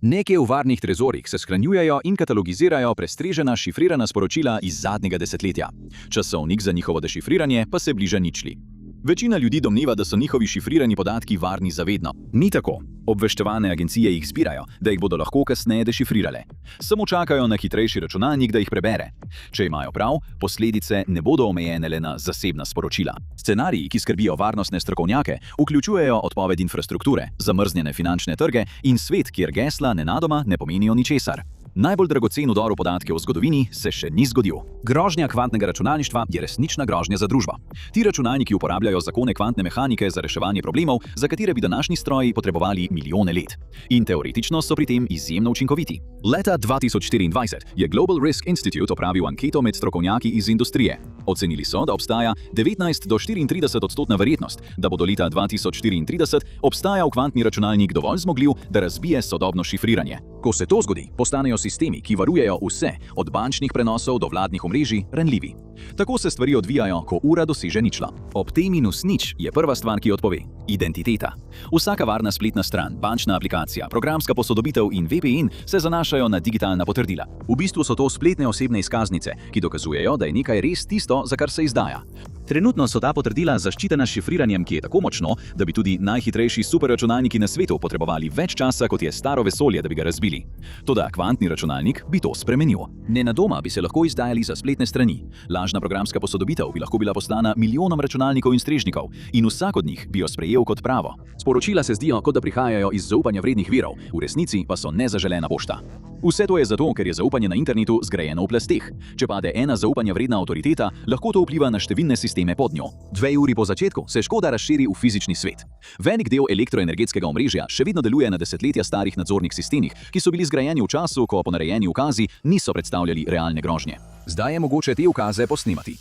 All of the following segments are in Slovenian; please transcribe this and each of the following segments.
Nekje v varnih trezorjih se shranjujejo in katalogizirajo prestrežena šifrirana sporočila iz zadnjega desetletja. Časovnik za njihovo dešifriranje pa se bliža ničli. Večina ljudi domneva, da so njihovi šifrirani podatki varni za vedno. Ni tako. Obveščevalne agencije jih zbirajo, da jih bodo lahko kasneje dešifrirale. Samo čakajo na hitrejši računalnik, da jih prebere. Če imajo prav, posledice ne bodo omejene le na zasebna sporočila. Scenariji, ki skrbijo varnostne strokovnjake, vključujejo odpoved infrastrukture, zamrznjene finančne trge in svet, kjer gesla nenadoma ne pomenijo ničesar. Najbolj dragocen vdor v podatke o zgodovini se še ni zgodil. Grožnja kvantnega računalništva je resnična grožnja za družbo. Ti računalniki uporabljajo zakone kvantne mehanike za reševanje problemov, za katere bi današnji stroji potrebovali milijone let. In teoretično so pri tem izjemno učinkoviti. Leta 2024 je Global Risk Institute opravil anketo med strokovnjaki iz industrije. Ocenili so, da obstaja 19 do 34% verjetnost, da bo do leta 2034 obstajal kvantni računalnik dovolj zmogljiv, da razbije sodobno šifriranje. Ko se to zgodi, postanejo sistemi, ki varujejo vse, od bančnih prenosov do vladnih omrežij, ranljivi. Tako se stvari odvijajo, ko ura doseže ničlo. Ob T-nič je prva stvar, ki odpove – identiteta. Vsaka varna spletna stran, bančna aplikacija, programska posodobitev in VPN se zanašajo na digitalna potrdila. V bistvu so to spletne osebne izkaznice, ki dokazujejo, da je nekaj res tisto, za kar se izdaja. Trenutno so ta potrdila zaščitena s šifriranjem, ki je tako močno, da bi tudi najhitrejši superračunalniki na svetu potrebovali več časa, kot je staro vesolje, da bi ga razbili. Toda kvantni računalnik bi to spremenil. Nenadoma bi se lahko izdajali za spletne strani. Lažna programska posodobitev bi lahko bila poslana milijonom računalnikov in strežnikov in vsak od njih bi jo sprejel kot pravo. Sporočila se zdijo, kot da prihajajo iz zaupanja vrednih virov, v resnici pa so nezaželena pošta. Vse to je zato, ker je zaupanje na internetu zgrajeno v plasteh. Če pade ena zaupanja vredna avtoriteta, lahko to vpliva na številne sisteme pod njo. 2 uri po začetku se škoda razširi v fizični svet. Velik del elektroenergetskega omrežja še vedno deluje na desetletja starih nadzornih sistemih, ki so bili zgrajeni v času, ko ponarejeni ukazi niso predstavljali realne grožnje. Zdaj je mogoče te ukaze posnemati.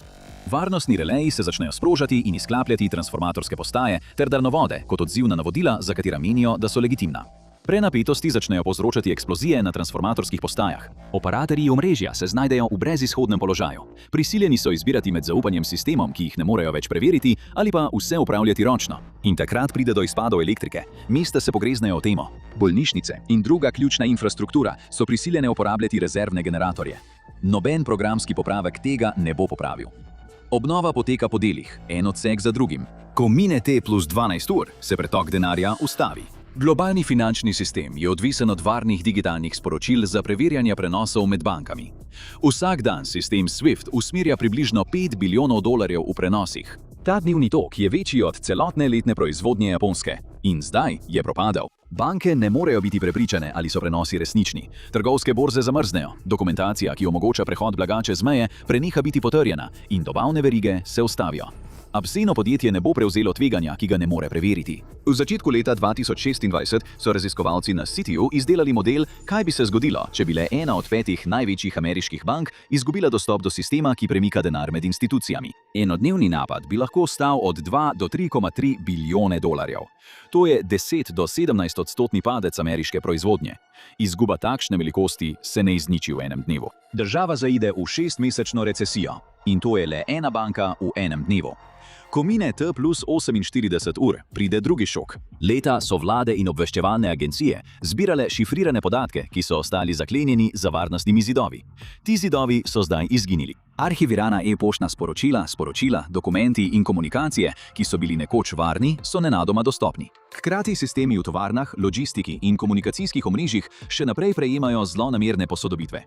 Varnostni releji se začnejo sprožati in izklapljati transformatorske postaje ter daljnovode kot odziv na navodila, za katera menijo, da so legitimna. Prenapetosti začnejo povzročati eksplozije na transformatorskih postajah. Operatorji omrežja se znajdejo v brezizhodnem položaju. Prisiljeni so izbirati med zaupanjem sistemom, ki jih ne morejo več preveriti, ali pa vse upravljati ročno. In takrat pride do izpadov elektrike. Mesta se pogreznejo v temo. Bolnišnice in druga ključna infrastruktura so prisiljene uporabljati rezervne generatorje. Noben programski popravek tega ne bo popravil. Obnova poteka po delih, en odsek za drugim. Ko mine T+12 ur, se pretok denarja ustavi. Globalni finančni sistem je odvisen od varnih digitalnih sporočil za preverjanje prenosov med bankami. Vsak dan sistem SWIFT usmerja približno $5 bilijonov v prenosih. Ta dnevni tok je večji od celotne letne proizvodnje Japonske. In zdaj je propadel. Banke ne morejo biti prepričane, ali so prenosi resnični. Trgovske borze zamrznejo, dokumentacija, ki omogoča prehod blaga čez meje, preneha biti potrjena in dobavne verige se ustavijo. Abseno podjetje ne bo prevzelo tveganja, ki ga ne more preveriti. V začetku leta 2026 so raziskovalci na Cityju izdelali model, kaj bi se zgodilo, če bi le ena od 5 največjih ameriških bank izgubila dostop do sistema, ki premika denar med institucijami. Enodnevni napad bi lahko stal od 2 do 3,3 bilijone dolarjev. To je 10 do 17% padec ameriške proizvodnje. Izguba takšne velikosti se ne izniči v enem dnevu. Država zaide v 6-mesečno recesijo. In to je le ena banka v enem dnevu. Ko mine T+48 ur, pride drugi šok. Leta so vlade in obveščevalne agencije zbirale šifrirane podatke, ki so ostali zaklenjeni za varnostnimi zidovi. Ti zidovi so zdaj izginili. Arhivirana e-poštna sporočila, dokumenti in komunikacije, ki so bili nekoč varni, so nenadoma dostopni. Hkrati sistemi v tovarnah, logistiki in komunikacijskih omrežjih še naprej prejemajo zlonamerne posodobitve.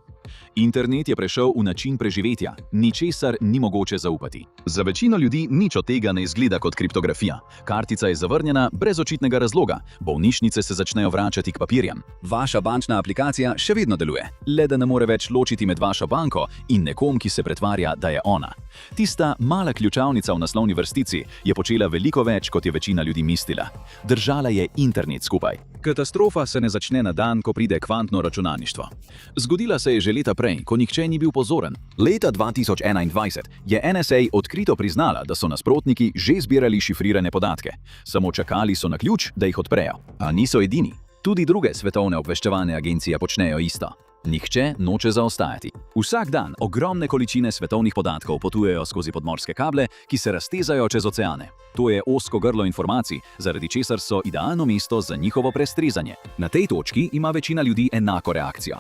Internet je prešel v način preživetja, ničesar ni mogoče zaupati. Za večino ljudi nič od tega ne izgleda kot kriptografija. Kartica je zavrnjena brez očitnega razloga, bolnišnice se začnejo vračati k papirjem. Vaša bančna aplikacija še vedno deluje, le da ne more več ločiti med vašo banko in nekom, ki se pretvarja, da je ona. Tista mala ključavnica v naslovni vrstici je počela veliko več, kot je večina ljudi mislila. Držala je internet skupaj. Katastrofa se ne začne na dan, ko pride kvantno računalništvo. Zgodila se je že leta prej, ko nihče ni bil pozoren. Leta 2021 je NSA odkrito priznala, da so nasprotniki že zbirali šifrirane podatke. Samo čakali so na ključ, da jih odprejo. A niso edini. Tudi druge svetovne obveščevalne agencije počnejo isto. Nihče noče zaostajati. Vsak dan ogromne količine svetovnih podatkov potujejo skozi podmorske kable, ki se raztezajo čez oceane. To je ozko grlo informacij, zaradi česar so idealno mesto za njihovo prestrezanje. Na tej točki ima večina ljudi enako reakcijo.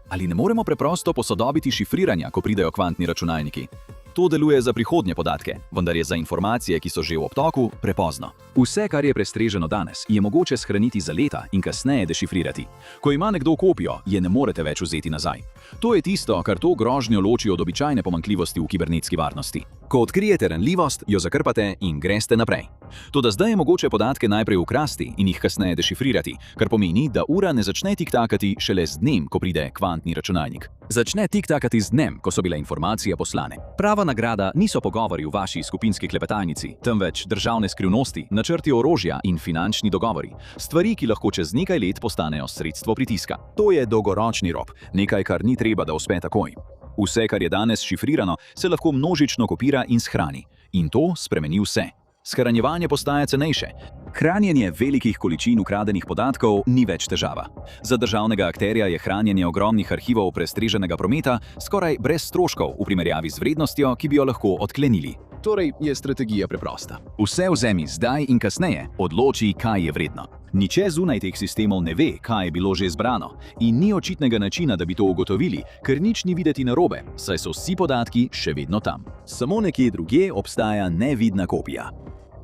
Ali ne moremo preprosto posodobiti šifriranja, ko pridejo kvantni računalniki? To deluje za prihodnje podatke, vendar je za informacije, ki so že v obtoku, prepozno. Vse, kar je prestreženo danes, je mogoče shraniti za leta in kasneje dešifrirati. Ko ima nekdo kopijo, je ne morete več vzeti nazaj. To je tisto, kar to grožnjo loči od običajne pomanjkljivosti v kibernetski varnosti. Ko odkrijete ranljivost, jo zakrpate in greste naprej. Toda zdaj je mogoče podatke najprej ukrasti in jih kasneje dešifrirati, kar pomeni, da ura ne začne tiktakati šele z dnem, ko pride kvantni računalnik. Začne tiktakati z dnem, ko so bile informacije poslane. Prava nagrada niso pogovori v vaši skupinski klepetalnici, temveč državne skrivnosti, načrti orožja in finančni dogovori. Stvari, ki lahko čez nekaj let postanejo sredstvo pritiska. To je dolgoročni rop, nekaj, kar ni treba, da uspe takoj. Vse, kar je danes šifrirano, se lahko množično kopira in shrani. In to spremeni vse. Shranjevanje postaja cenejše. Hranjenje velikih količin ukradenih podatkov ni več težava. Za državnega akterja je hranjenje ogromnih arhivov prestreženega prometa skoraj brez stroškov v primerjavi z vrednostjo, ki bi jo lahko odklenili. Torej je strategija preprosta. Vse vzemi zdaj in kasneje, odloči, kaj je vredno. Niče zunaj teh sistemov ne ve, kaj je bilo že zbrano, in ni očitnega načina, da bi to ugotovili, ker nič ni videti narobe, saj so vsi podatki še vedno tam. Samo nekje drugje obstaja nevidna kopija.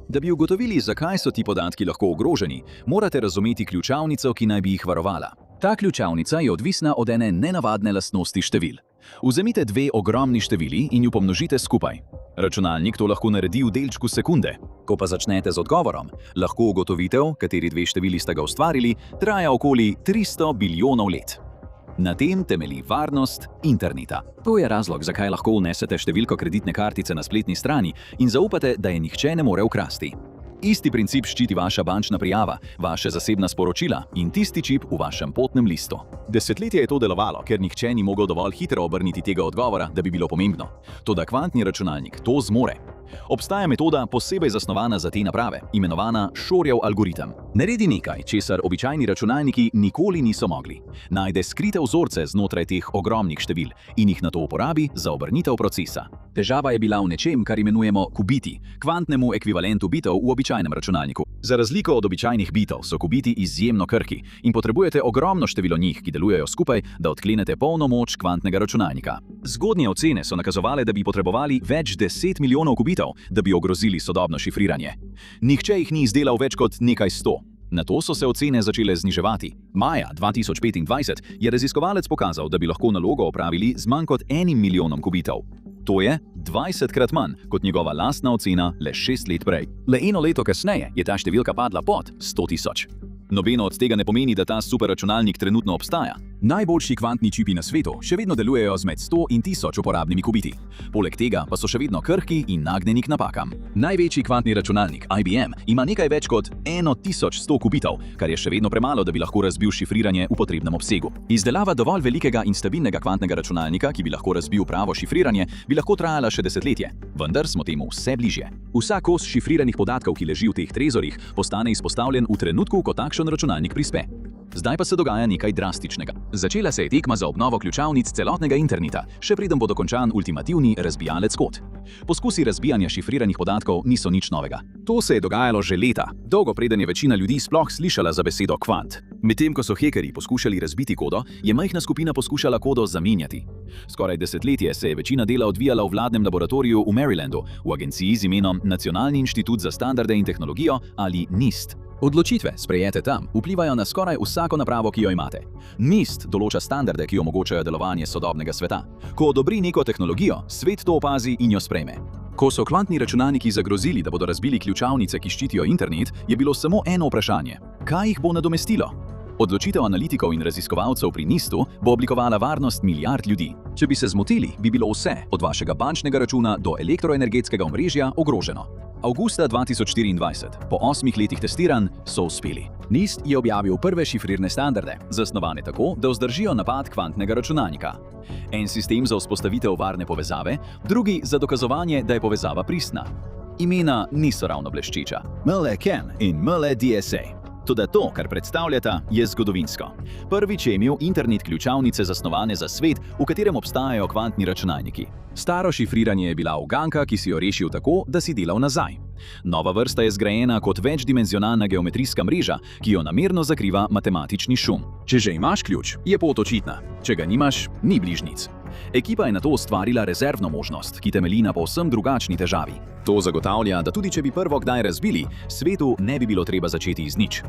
Da bi ugotovili, zakaj so ti podatki lahko ogroženi, morate razumeti ključavnico, ki naj bi jih varovala. Ta ključavnica je odvisna od ene nenavadne lastnosti števil. Vzemite dve ogromni števili in ju pomnožite skupaj. Računalnik to lahko naredi v delčku sekunde. Ko pa začnete z odgovorom, lahko ugotovitev, kateri dve števili sta ga ustvarili, traja okoli 300 bilijonov let. Na tem temelji varnost interneta. To je razlog, zakaj lahko vnesete številko kreditne kartice na spletni strani in zaupate, da je nihče ne more ukrasti. Isti princip ščiti vaša bančna prijava, vaše zasebna sporočila in tisti čip v vašem potnem listu. Desetletje je to delovalo, ker nihče ni mogel dovolj hitro obrniti tega odgovora, da bi bilo pomembno. Toda kvantni računalnik to zmore. Obstaja metoda posebej zasnovana za te naprave, imenovana Shorjev algoritem. Naredi nekaj, česar običajni računalniki nikoli niso mogli. Najde skrite vzorce znotraj teh ogromnih števil in jih nato uporabi za obrnitev procesa. Težava je bila v nečem, kar imenujemo kubiti, kvantnemu ekvivalentu bitov v običajnem računalniku. Za razliko od običajnih bitov so kubiti izjemno krhki in potrebujete ogromno število njih, ki delujejo skupaj, da odklenete polno moč kvantnega računalnika. Zgodnje ocene so nakazovale, da bi potrebovali več 10 milijonov kubitov, da bi ogrozili sodobno šifriranje. Nihče jih ni izdelal več kot nekaj 100. Nato so se ocene začele zniževati. Maja 2025 je raziskovalec pokazal, da bi lahko nalogo opravili z manj kot 1 milijonom kubitov. To je 20krat manj kot njegova lastna ocena le 6 let prej. Le eno leto kasneje je ta številka padla pod 100 tisoč. Nobeno od tega ne pomeni, da ta superračunalnik trenutno obstaja. Najboljši kvantni čipi na svetu še vedno delujejo z med 100 in 1000 uporabnimi kubiti. Poleg tega pa so še vedno krhki in nagnjeni k napakam. Največji kvantni računalnik, IBM, ima nekaj več kot 1100 kubitov, kar je še vedno premalo, da bi lahko razbil šifriranje v potrebnem obsegu. Izdelava dovolj velikega in stabilnega kvantnega računalnika, ki bi lahko razbil pravo šifriranje, bi lahko trajala še desetletje. Vendar smo temu vse bližje. Vsak kos šifriranih podatkov, ki leži v teh trezorjih, postane izpostavljen v trenutku, ko takšen računalnik prispe. Zdaj pa se dogaja nekaj drastičnega. Začela se je tekma za obnovo ključavnic celotnega interneta, še preden bo dokončan ultimativni razbijalec kod. Poskusi razbijanja šifriranih podatkov niso nič novega. To se je dogajalo že leta, dolgo preden je večina ljudi sploh slišala za besedo kvant. Medtem ko so hekerji poskušali razbiti kodo, je majhna skupina poskušala kodo zamenjati. Skoraj desetletje se je večina dela odvijala v vladnem laboratoriju v Marylandu, v agenciji z imenom Nacionalni inštitut za standarde in tehnologijo ali NIST. Odločitve, sprejete tam, vplivajo na skoraj vsako napravo, ki jo imate. NIST določa standarde, ki omogočajo delovanje sodobnega sveta. Ko odobri neko tehnologijo, svet to opazi in jo sprejme. Ko so kvantni računalniki zagrozili, da bodo razbili ključavnice, ki ščitijo internet, je bilo samo eno vprašanje: kaj jih bo nadomestilo? Odločitev analitikov in raziskovalcev pri NIST-u bo oblikovala varnost milijard ljudi. Če bi se zmotili, bi bilo vse, od vašega bančnega računa do elektroenergetskega omrežja, ogroženo. Avgusta 2024, po 8 letih testiranj, so uspeli. NIST je objavil prve šifrirne standarde, zasnovane tako, da vzdržijo napad kvantnega računalnika. En sistem za vzpostavitev varne povezave, drugi za dokazovanje, da je povezava pristna. Imena niso ravno bleščeča. MLE-CAN in MLE-DSA. Toda to, kar predstavljata, je zgodovinsko. Prvič je imel internet ključavnice zasnovane za svet, v katerem obstajajo kvantni računalniki. Staro šifriranje je bila uganka, ki si jo rešil tako, da si delal nazaj. Nova vrsta je zgrajena kot večdimenzionalna geometrijska mreža, ki jo namerno zakriva matematični šum. Če že imaš ključ, je pot očitna. Če ga nimaš, ni bližnjic. Ekipa je nato ustvarila rezervno možnost, ki temelji na povsem drugačni težavi. To zagotavlja, da tudi če bi prvo kdaj razbili, svetu ne bi bilo treba začeti iz nič.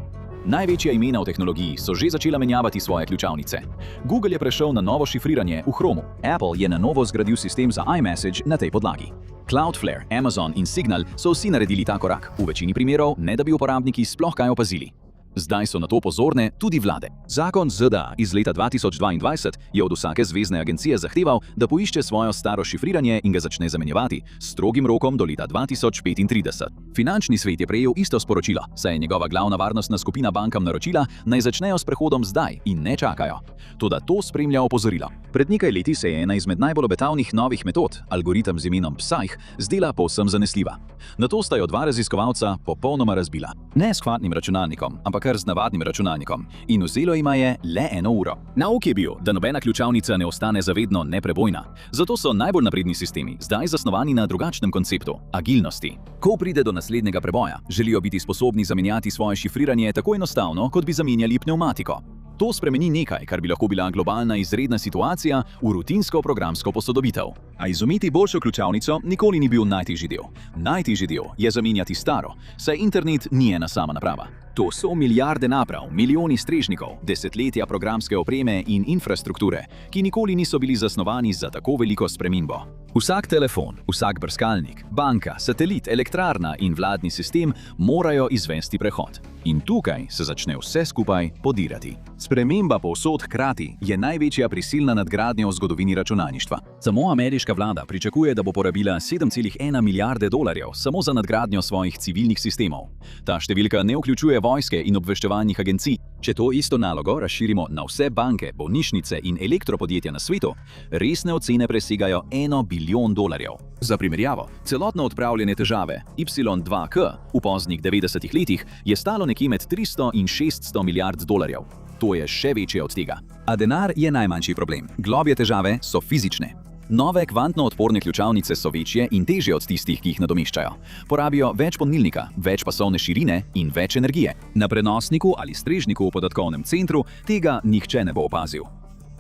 Največja imena v tehnologiji so že začela menjavati svoje ključavnice. Google je prešel na novo šifriranje v Chromu. Apple je na novo zgradil sistem za iMessage na tej podlagi. Cloudflare, Amazon in Signal so vsi naredili ta korak, v večini primerov ne da bi uporabniki sploh kaj opazili. Zdaj so na to pozorne tudi vlade. Zakon ZDA iz leta 2022 je od vsake zvezne agencije zahteval, da poišče svojo staro šifriranje in ga začne zamenjevati s strogim rokom do leta 2035. Finančni svet je prejel isto sporočilo, saj je njegova glavna varnostna skupina bankam naročila, naj začnejo s prehodom zdaj in ne čakajo. Toda to spremlja opozorilo. Pred nekaj leti se je ena izmed najbolj obetavnih novih metod, algoritem z imenom Psyche, zdela povsem zanesljiva. Nato sta jo dva raziskovalca popolnoma razbila. Ne s kvantnim računalnikom, ampak kar z navadnim računalnikom. In vzelo jima je le 1 uro. Nauk je bil, da nobena ključavnica ne ostane zavedno neprebojna. Zato so najbolj napredni sistemi zdaj zasnovani na drugačnem konceptu – agilnosti. Ko pride do naslednjega preboja, želijo biti sposobni zamenjati svoje šifriranje tako enostavno, kot bi zamenjali pnevmatiko. To spremeni nekaj, kar bi lahko bila globalna izredna situacija, v rutinsko programsko posodobitev. A izumiti boljšo ključavnico nikoli ni bil najtežji del. Najtežji del je zamenjati staro, saj internet ni ena sama naprava. To so milijarde naprav, milijoni strežnikov, desetletja programske opreme in infrastrukture, ki nikoli niso bili zasnovani za tako veliko spremembo. Vsak telefon, vsak brskalnik, banka, satelit, elektrarna in vladni sistem morajo izvesti prehod. In tukaj se začne vse skupaj podirati. Sprememba povsod hkrati je največja prisilna nadgradnja v zgodovini računalništva. Samo ameriška vlada pričakuje, da bo porabila 7,1 milijarde dolarjev samo za nadgradnjo svojih civilnih sistemov. Ta številka ne vključuje vojske in obveščevalnih agencij. Če to isto nalogo razširimo na vse banke, bolnišnice in elektropodjetja na svetu, resne ocene presegajo 1 bilijon dolarjev. Za primerjavo, celotno odpravljanje težave Y2K v poznih 90-ih letih je stalo nekje med 300 in 600 milijard dolarjev. To je še večje od tega. A denar je najmanjši problem. Globje težave so fizične. Nove kvantno odporne ključavnice so večje in težje od tistih, ki jih nadomeščajo. Porabijo več polnilnika, več pasovne širine in več energije. Na prenosniku ali strežniku v podatkovnem centru tega nihče ne bo opazil.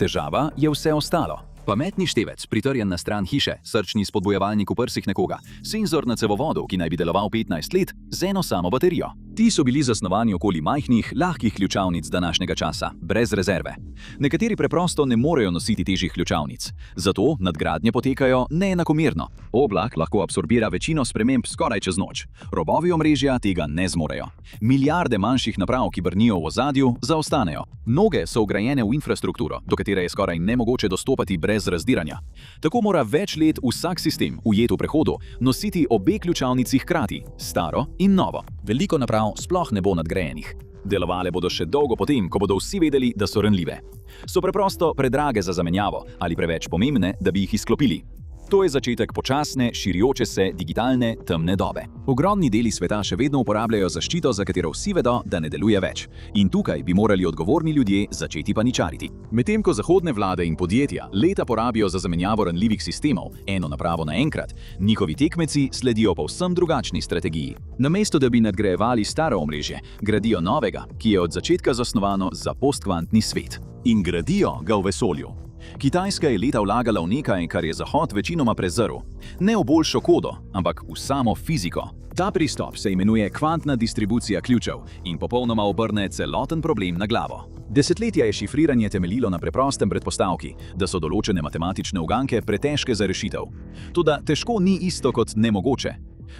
Težava je vse ostalo. Pametni števec, pritrjen na stran hiše, srčni spodbujevalnik v prsih nekoga, senzor na cevovodu, ki naj bi deloval 15 let, z eno samo baterijo. Ti so bili zasnovani okoli majhnih, lahkih ključavnic današnjega časa, brez rezerve. Nekateri preprosto ne morejo nositi težjih ključavnic, zato nadgradnje potekajo neenakomerno. Oblak lahko absorbira večino sprememb skoraj čez noč. Robovi omrežja tega ne zmorejo. Milijarde manjših naprav, ki brnijo v ozadju, zaostanejo. Mnoge so vgrajene v infrastrukturo, do katere je skoraj nemogoče dostopati brez razdiranja. Tako mora več let vsak sistem, ujet v prehodu, nositi obe ključavnici hkrati, staro in novo. Veliko naprav sploh ne bo nadgrajenih. Delovale bodo še dolgo potem, ko bodo vsi vedeli, da so ranljive. So preprosto predrage za zamenjavo ali preveč pomembne, da bi jih izklopili. To je začetek počasne, širjoče se digitalne temne dobe. Ogromni deli sveta še vedno uporabljajo zaščito, za katero vsi vedo, da ne deluje več. In tukaj bi morali odgovorni ljudje začeti paničariti. Medtem ko zahodne vlade in podjetja leta porabijo za zamenjavo ranljivih sistemov, eno napravo naenkrat, njihovi tekmeci sledijo povsem drugačni strategiji. Namesto da bi nadgrajevali staro omrežje, gradijo novega, ki je od začetka zasnovano za postkvantni svet. In gradijo ga v vesolju. Kitajska je leta vlagala v nekaj, kar je Zahod večinoma prezrl. Ne v boljšo kodo, ampak v samo fiziko. Ta pristop se imenuje kvantna distribucija ključev in popolnoma obrne celoten problem na glavo. Desetletja je šifriranje temeljilo na preprostem predpostavki, da so določene matematične uganke pretežke za rešitev. Toda težko ni isto kot nemogoče.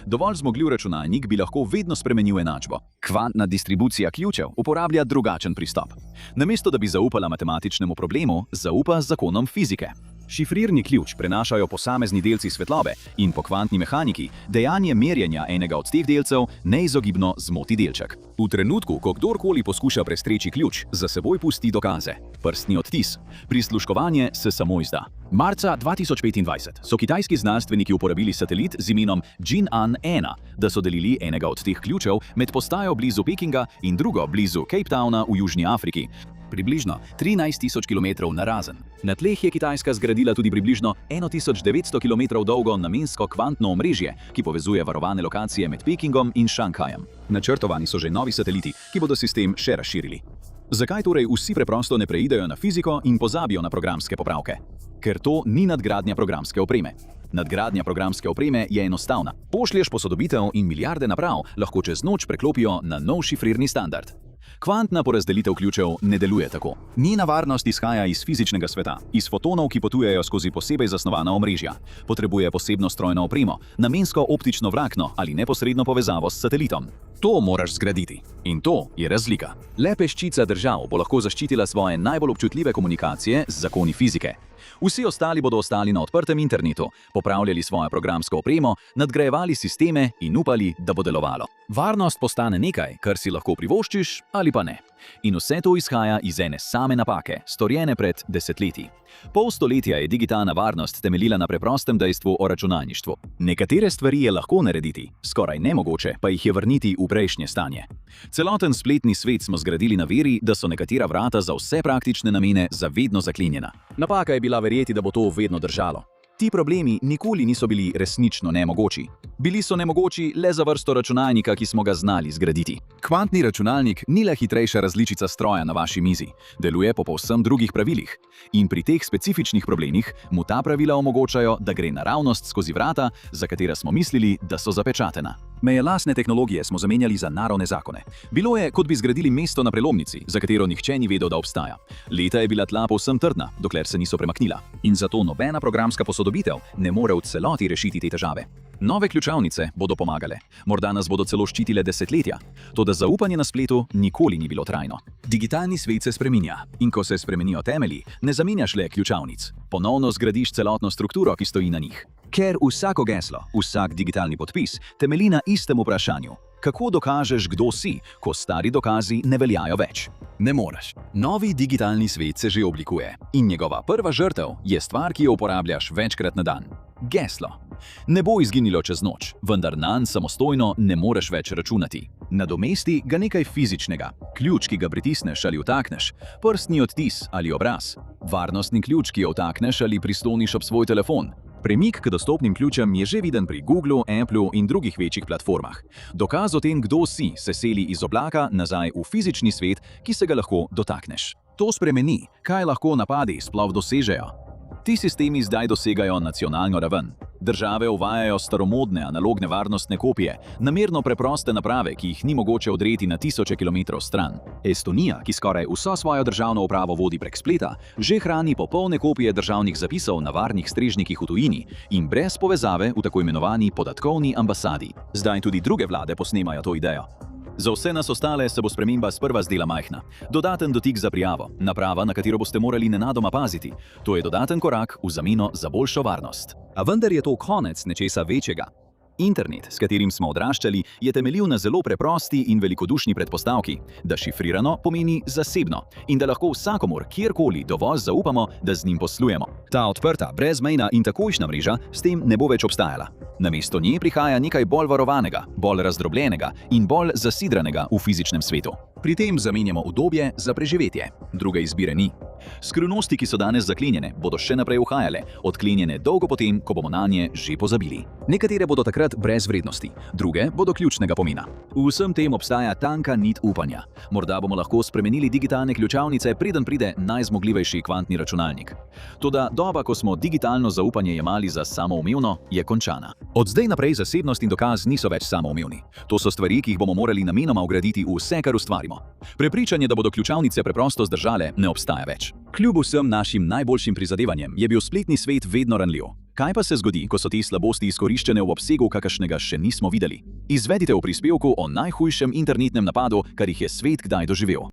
Dovolj zmogljiv računalnik bi lahko vedno spremenil enačbo. Kvantna distribucija ključev uporablja drugačen pristop. Namesto da bi zaupala matematičnemu problemu, zaupa zakonom fizike. Šifrirni ključ prenašajo posamezni delci svetlobe in po kvantni mehaniki dejanje merjenja enega od teh delcev neizogibno zmoti delček. V trenutku, ko kdorkoli poskuša prestreči ključ, za seboj pusti dokaze. Prstni odtis. Prisluškovanje se samo izda. Marca 2025 so kitajski znanstveniki uporabili satelit z imenom Jinan-1, da so delili enega od teh ključev med postajo blizu Pekinga in drugo blizu Cape Towna v Južni Afriki. Približno 13.000 km narazen. Na tleh je Kitajska zgradila tudi približno 1900 km dolgo namensko kvantno omrežje, ki povezuje varovane lokacije med Pekingom in Šanghajem. Načrtovani so že novi sateliti, ki bodo sistem še razširili. Zakaj torej vsi preprosto ne preidejo na fiziko in pozabijo na programske popravke? Ker to ni nadgradnja programske opreme. Nadgradnja programske opreme je enostavna. Pošlješ posodobitev in milijarde naprav lahko čez noč preklopijo na nov šifrirni standard. Kvantna porazdelitev ključev ne deluje tako. Njena varnost izhaja iz fizičnega sveta, iz fotonov, ki potujejo skozi posebej zasnovana omrežja. Potrebuje posebno strojno opremo, namensko optično vlakno ali neposredno povezavo s satelitom. To moraš zgraditi. In to je razlika. Le peščica držav bo lahko zaščitila svoje najbolj občutljive komunikacije z zakoni fizike. Vsi ostali bodo ostali na odprtem internetu, popravljali svojo programsko opremo, nadgrajevali sisteme in upali, da bo delovalo. Varnost postane nekaj, kar si lahko privoščiš ali pa ne. In vse to izhaja iz ene same napake, storjene pred desetletji. Pol stoletja je digitalna varnost temeljila na preprostem dejstvu o računalništvu. Nekatere stvari je lahko narediti, skoraj nemogoče pa jih je vrniti v prejšnje stanje. Celoten spletni svet smo zgradili na veri, da so nekatera vrata za vse praktične namene zavedno zaklenjena. Napaka je bila verjeti, da bo to vedno držalo. Ti problemi nikoli niso bili resnično nemogoči. Bili so nemogoči le za vrsto računalnika, ki smo ga znali zgraditi. Kvantni računalnik ni le hitrejša različica stroja na vaši mizi, deluje po povsem drugih pravilih. In pri teh specifičnih problemih mu ta pravila omogočajo, da gre naravnost skozi vrata, za katera smo mislili, da so zapečatena. Meje lastne tehnologije smo zamenjali za naravne zakone. Bilo je, kot bi zgradili mesto na prelomnici, za katero nihče ni vedel, da obstaja. Leta je bila tla povsem trdna, dokler se niso premaknila. In zato nobena programska posodobitev ne more v celoti rešiti te težave. Nove ključavnice bodo pomagale, morda nas bodo celo ščitile desetletja, toda zaupanje na spletu nikoli ni bilo trajno. Digitalni svet se spreminja in ko se spremenijo temelji, ne zamenjaš le ključavnic. Ponovno zgradiš celotno strukturo, ki stoji na njih. Ker vsako geslo, vsak digitalni podpis temelji na istem vprašanju. Kako dokažeš, kdo si, ko stari dokazi ne veljajo več? Ne moreš. Novi digitalni svet se že oblikuje in njegova prva žrtev je stvar, ki jo uporabljaš večkrat na dan. Geslo. Ne bo izginilo čez noč, vendar nanj samostojno ne moreš več računati. Nadomesti ga nekaj fizičnega. Ključ, ki ga pritisneš ali vtakneš, prstni odtis ali obraz, varnostni ključ, ki jo vtakneš ali prisloniš ob svoj telefon. Premik k dostopnim ključem je že viden pri Googlu, Applu in drugih večjih platformah. Dokaz o tem, kdo si, se seli iz oblaka nazaj v fizični svet, ki se ga lahko dotakneš. To spremeni, kaj lahko napadi sploh dosežejo. Ti sistemi zdaj dosegajo nacionalno raven. Države uvajajo staromodne analogne varnostne kopije, namerno preproste naprave, ki jih ni mogoče odreti na tisoče kilometrov stran. Estonija, ki skoraj vso svojo državno upravo vodi prek spleta, že hrani popolne kopije državnih zapisov na varnih strežnikih v tujini in brez povezave v tako imenovani podatkovni ambasadi. Zdaj tudi druge vlade posnemajo to idejo. Za vse nas ostale se bo sprememba sprva zdela majhna. Dodaten dotik za prijavo, naprava, na katero boste morali nenadoma paziti. To je dodaten korak v zameno za boljšo varnost. A vendar je to konec nečesa večjega. Internet, s katerim smo odraščali, je temeljil na zelo preprosti in velikodušni predpostavki, da šifrirano pomeni zasebno in da lahko vsakomur kjerkoli dovolj zaupamo, da z njim poslujemo. Ta odprta, brezmejna in takojšnja mreža s tem ne bo več obstajala. Namesto nje prihaja nekaj bolj varovanega, bolj razdrobljenega in bolj zasidranega v fizičnem svetu. Pri tem zamenjamo udobje za preživetje. Druge izbire ni. Skrivnosti, ki so danes zaklenjene, bodo še naprej uhajale, odklenjene dolgo potem, ko bomo nanje že pozabili. Nekatere bodo takrat brez vrednosti, druge bodo ključnega pomena. V vsem tem obstaja tanka nit upanja. Morda bomo lahko spremenili digitalne ključavnice, preden pride najzmogljivejši kvantni računalnik. Toda doba, ko smo digitalno zaupanje jemali za samoumevno, je končana. Od zdaj naprej zasebnost in dokaz niso več samoumevni. To so stvari, ki jih bomo morali namenoma vgraditi v vse, kar ustvarimo. Prepričanje, da bodo ključavnice preprosto zdržale, ne obstaja več. Kljub vsem našim najboljšim prizadevanjem je bil spletni svet vedno ranljiv. Kaj pa se zgodi, ko so te slabosti izkoriščene v obsegu, kakršnega še nismo videli? Izvedite v prispevku o najhujšem internetnem napadu, kar jih je svet kdaj doživel.